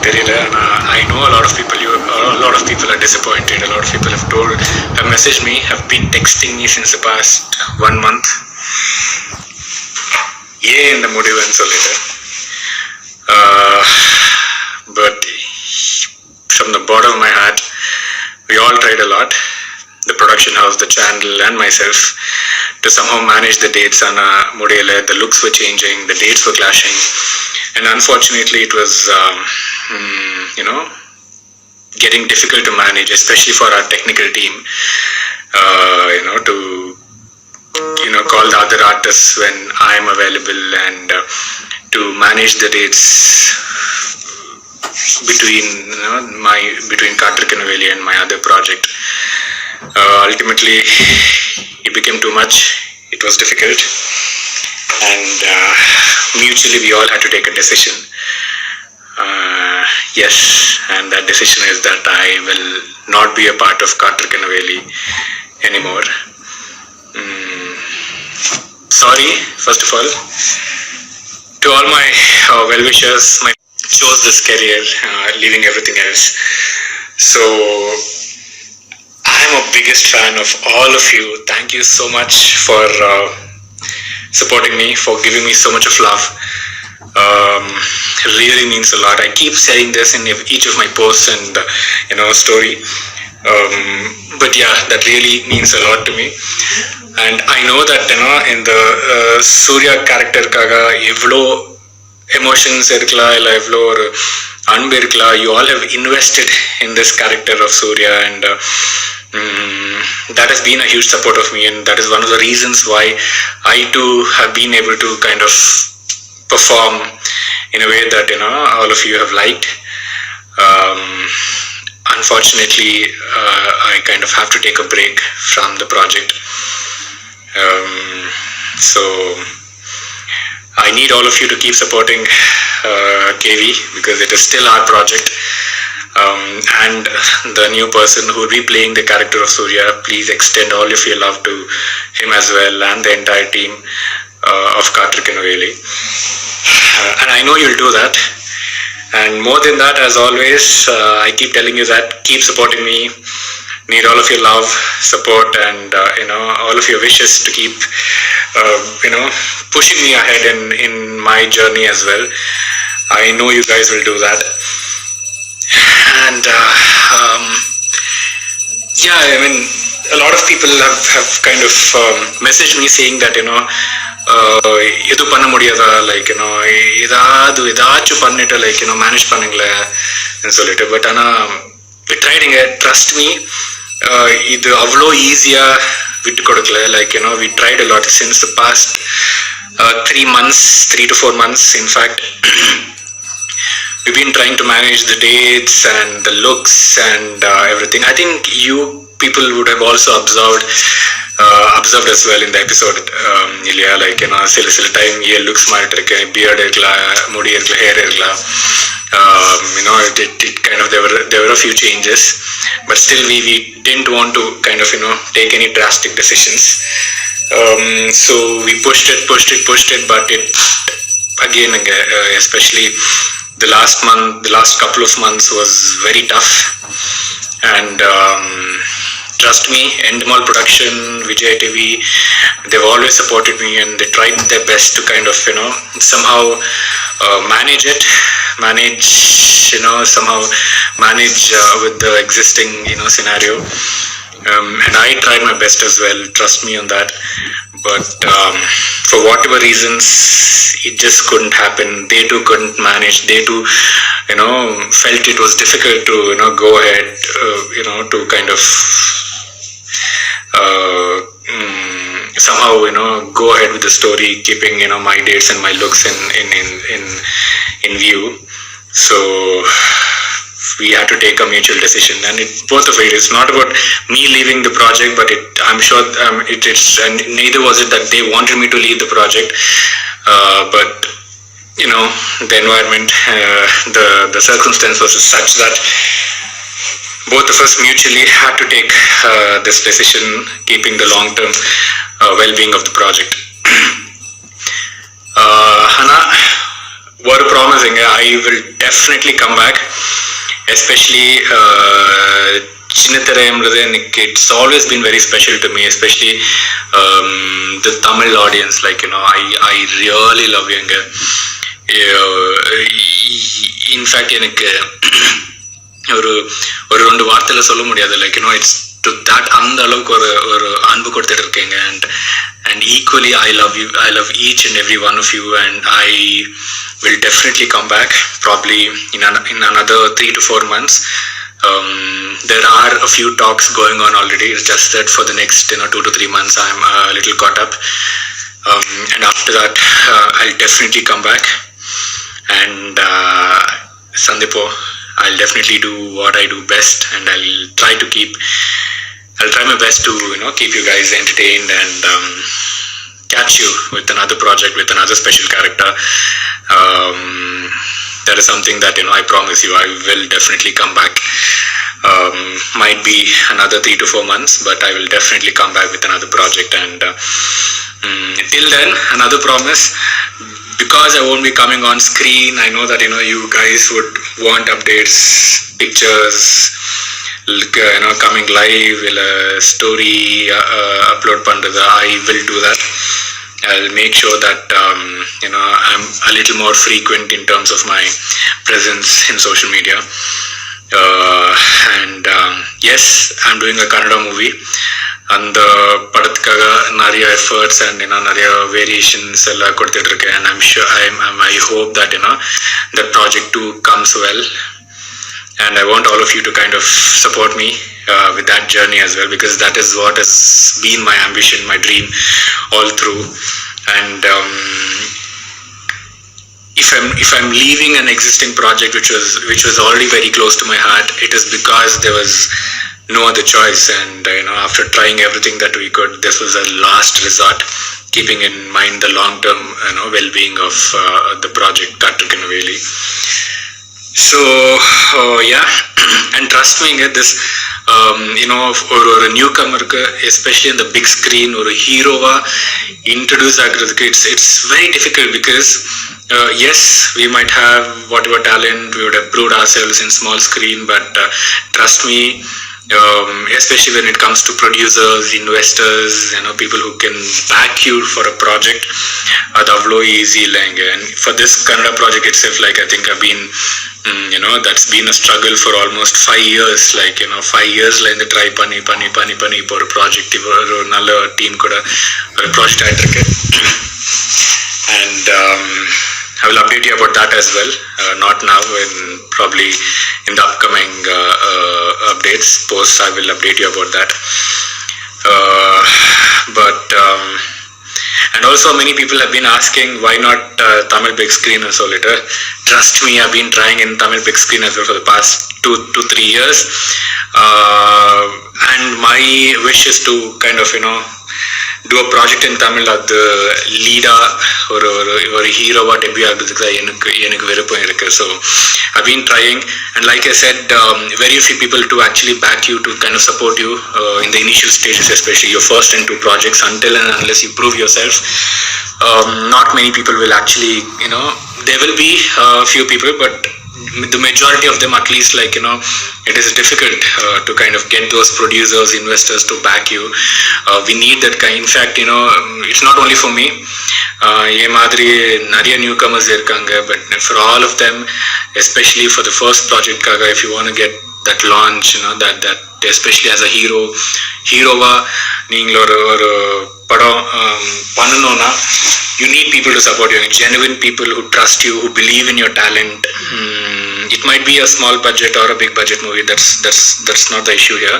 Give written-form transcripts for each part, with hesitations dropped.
தெரியல. I know a lot of people. A lot of people are disappointed. A lot of people have messaged me, have been texting me since the past 1 month. ஏன் இந்த முடிவுன்னு சொல்லிட்டு. But from the bottom of my heart, we all tried a lot. The production house, the channel, and myself, to somehow manage the dates. The looks were changing, the dates were clashing, and unfortunately it was getting difficult to manage, especially for our technical team, to call the other artists when I am available, and to manage the dates between Kaathrikkanuveli and my other project. Ultimately it became too much. It was difficult, and mutually we all had to take a decision. Yes, and that decision is that I will not be a part of Kaathrikkanuveli anymore. Sorry, first of all, to all my well-wishers. Chose this career, leaving everything else. So I'm a biggest fan of all of you. Thank you so much for supporting me, for giving me so much of love. Really means a lot. I keep saying this in each of my posts and story. But yeah, that really means a lot to me. And I know that in the Surya character kaga evlo emotions irukla illa evlo or anbu irukla, you all have invested in this character of Surya, and that has been a huge support of me, and that is one of the reasons why I too have been able to kind of perform in a way that all of you have liked. Unfortunately, I kind of have to take a break from the project. So I need all of you to keep supporting KV, because it is still our project. And the new person who will be playing the character of Surya, please extend all of your love to him as well, and the entire team of Kaathrikkanuveli. And I know you'll do that. And more than that, as always, I keep telling you that keep supporting me. Need all of your love, support, and all of your wishes to keep pushing me ahead in my journey as well. I know you guys will do that. And yeah, I mean, a lot of people have kind of messaged me saying that edu panna mudiyada, like edachu pannita, like manage panningala and solittu. But we tried it. Trust me, idu avlo easy vittu kodukala. Like we tried a lot since the past 3 to 4 months, in fact. We've been trying to manage the dates and the looks and everything. I think you people would have also observed as well in the episode. Like sila time ye looks maaritirke, beard irukla, mudi irukla, hair irukla. It kind of there were a few changes, but still we didn't want to kind of take any drastic decisions. So we pushed it, but it again, especially the last couple of months was very tough. And trust me, Endemol Production, Vijay TV, they've always supported me, and they tried their best to kind of somehow manage with the existing scenario. And I tried my best as well, trust me on that. But for whatever reasons, it just couldn't happen. They too couldn't manage. They too felt it was difficult to go ahead to kind of somehow go ahead with the story, keeping my dates and my looks in view. So we had to take a mutual decision, and both of it is not about me leaving the project, but I'm sure it is, and neither was it that they wanted me to leave the project, but the environment, the circumstance was such that both of us mutually had to take this decision, keeping the long-term well-being of the project. Hana, were promising. I will definitely come back, especially it's always been very special to me, especially the Tamil audience. Like, I really love you. In fact, எனக்கு ஒரு ஒரு ரெண்டு வார்த்தையில சொல்ல முடியாது. Like it's to that, அந்த அளவுக்கு ஒரு ஒரு அன்பு கொடுத்துட்டு இருக்கீங்க. and equally I love each and every one of you, and I will definitely come back, probably in another 3 to 4 months. There are a few talks going on already. It's just that for the next 2 to 3 months I'm a little caught up, and after that I'll definitely come back. And Sandipo, I'll definitely do what I do best, and I'll try my best to keep you guys entertained and catch you with another project, with another special character. That is something that I promise you, I will definitely come back. Might be another 3 to 4 months, but I will definitely come back with another project. And till then, another promise, because I won't be coming on screen, I know that you guys would want updates, pictures, coming live, story upload pandradha. I will do that. I'll make sure that I'm a little more frequent in terms of my presence in social media. And yes, I'm doing a Kannada movie. அந்த படத்துக்காக நிறைய efforts and நிறைய variations எல்லாம் கொடுத்துட்டு இருக்கேன். and I'm sure I hope that that project too comes well, and I want all of you to kind of support me with that journey as well, because that is what has been my ambition, my dream all through. And if I'm leaving an existing project which was already very close to my heart, it is because there was no other choice. And after trying everything that we could, this was a last resort, keeping in mind the long term well-being of the project Katrukinaveli. So yeah, and trust me, this ஒரு நியூகமருக்கு, especially இந்த big screen ஒரு ஹீரோவா introduce ஆகுறதுக்கு it's very difficult, because yes, we might have whatever talent, we would have proved ourselves in small screen, but trust me, especially when it comes to producers, investors, people who can back you for a project, அது அவ்வளோ easy இல்லைங்க. And for this Kannada project itself, like I think I've been that's been a struggle for almost 5 years. Like 5 yearsல இருந்து try பண்ணி இப்போ ஒரு project, ஒரு நல்ல team கூட ஒரு ப்ராஜெக்ட் ஆயிட்டு இருக்கு. And I will update you about that as well. Not now, probably in the upcoming updates, posts, I will update you about that. But and also many people have been asking why not Tamil big screen and so later. Trust me, I've been trying in Tamil big screen as well for the past 2 to 3 years. And my wish is to kind of do a project in Tamil அது லீடா ஒரு ஹீரோவா debut ஆகுறதுக்கு தான் எனக்கு விருப்பம் இருக்கு. So I've been trying, and like I said, very few people to actually back you, to kind of support you in the initial stages, especially your first and 2 projects, until and unless you prove yourself. Not many people will actually, there will be a few people, but the majority of them, at least, like it is difficult to kind of get those producers, investors to back you. We need that kind. In fact, it's not only for me, ye madri nariya newcomers irukanga, but for all of them, especially for the first project kaga, if you want to get that launch, that especially as a hero-வா நீங்க ஒரு படம் பண்ணனும்னா, you need people to support you, genuine people who trust you, who believe in your talent. It might be a small budget or a big budget movie, that's not the issue here,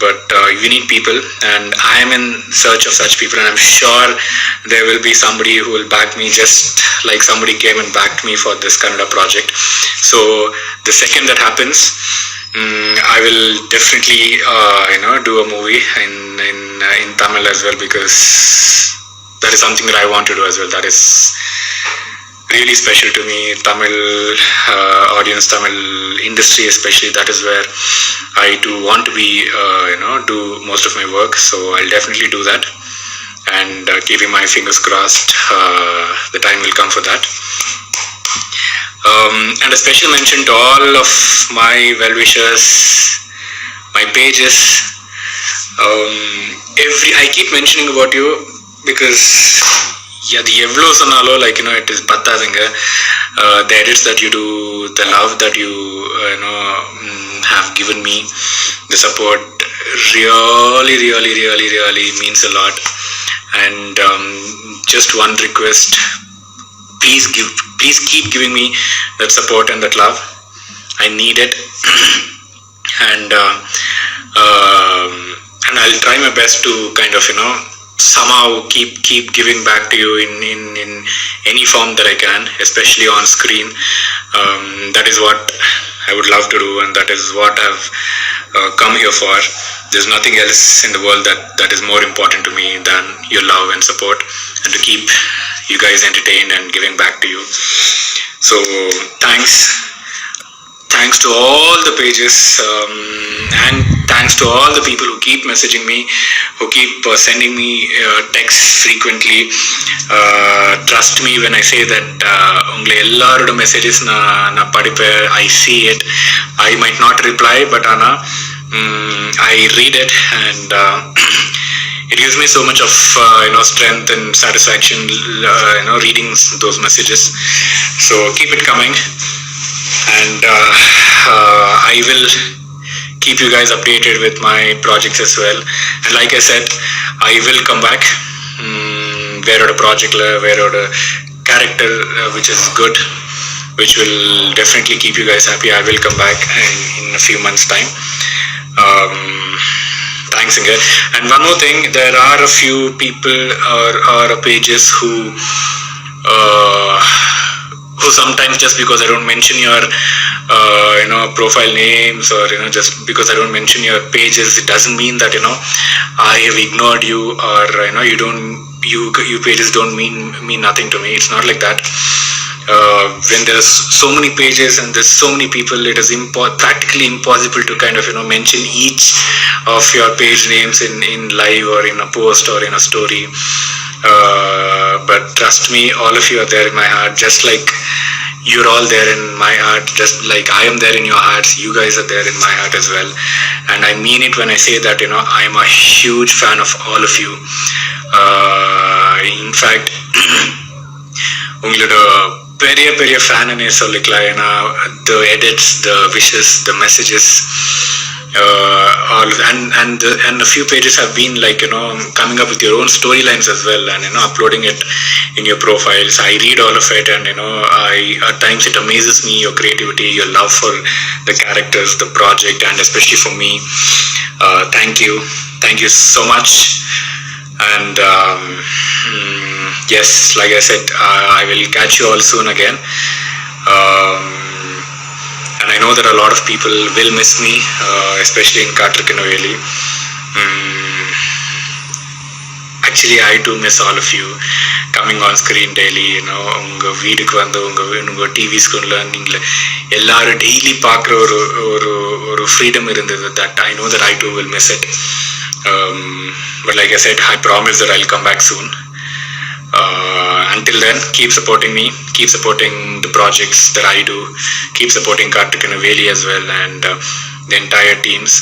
but you need people, and I am in search of such people, and I'm sure there will be somebody who will back me, just like somebody came and backed me for this Kannada project. So the second that happens, I will definitely do a movie in Tamil as well, because that is something that I want to do as well. That is really special to me. Tamil audience, Tamil industry especially, that is where I do want to be, do most of my work. So I'll definitely do that, and keeping my fingers crossed, the time will come for that. And a special mention to all of my well-wishers, my pages. I keep mentioning about you because அது எவ்வளோ சொன்னாலும் like it is பத்தாதுங்க. The edits that you do, the love that you have given me, the support really means a lot. And just one request, please keep giving me that support and that love. I need it. And I'll try my best to kind of somehow keep giving back to you in any form that I can, especially on screen. That is what I would love to do, and that is what I've come here for. There's nothing else in the world that is more important to me than your love and support, and to keep you guys entertained and giving back to you. So thanks to all the pages, and thanks to all the people who keep messaging me, who keep sending me texts frequently. Trust me when I say that ungle ellaroda messages na padipe, I see it. I might not reply, but I read it, and it gives me so much of strength and satisfaction reading those messages. So keep it coming. And I will keep you guys updated with my projects as well. And like I said, I will come back where a project, where a character which is good, which will definitely keep you guys happy. I will come back in a few months time. Thanks again. And one more thing, there are a few people or pages who sometimes, just because I don't mention your profile names, or just because I don't mention your pages, it doesn't mean that I have ignored you, or you pages don't mean nothing to me. It's not like that. When there's so many pages and there's so many people, it is practically impossible to kind of mention each of your page names in live, or in a post, or in a story. But trust me, all of you are there in my heart, just like you're all there in my heart, just like I am there in your hearts. You guys are there in my heart as well, and I mean it when I say that I am a huge fan of all of you. In fact, உங்களோட பெரிய ஃபேனே சொல்லிக்கலாம். ஏன்னா the edits, the wishes, the messages, all and a few pages have been like coming up with your own storylines as well, and uploading it in your profiles. I read all of it, and at times it amazes me, your creativity, your love for the characters, the project, and especially for me. Thank you so much. And yes, like I said, I will catch you all soon again. And I know that a lot of people will miss me, especially in Kaatrukinaveli. Actually, I do miss all of you coming on screen daily. உங்க வீட்டுக்கு வந்து உங்க TV ஸ்க்ரீன்ல நீங்க எல்லாரும் daily பார்க்குற ஒரு freedom இருந்தது. That I know that I too will miss it. But like I said, I promise that I'll come back soon. Until then, keep supporting me, keep supporting the projects that I do, keep supporting Kaatrukinaveli as well, and the entire teams.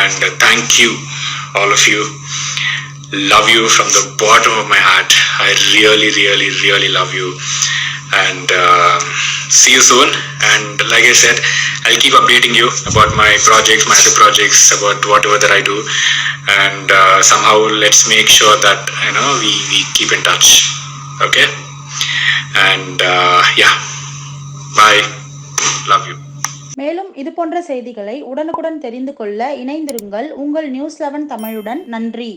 And thank you, all of you. Love you from the bottom of my heart. I really love you. And see you soon. And like I said, I'll keep updating you about my projects, my other projects, about whatever that I do. And somehow let's make sure that we keep in touch. Okay? And yeah, bye. Love you. மேலும் இது போன்ற செய்திகளை உடனுக்குடன் தெரிந்து கொள்ள இணைந்திருங்கள் உங்கள் news 11 தமிழுடன். நன்றி.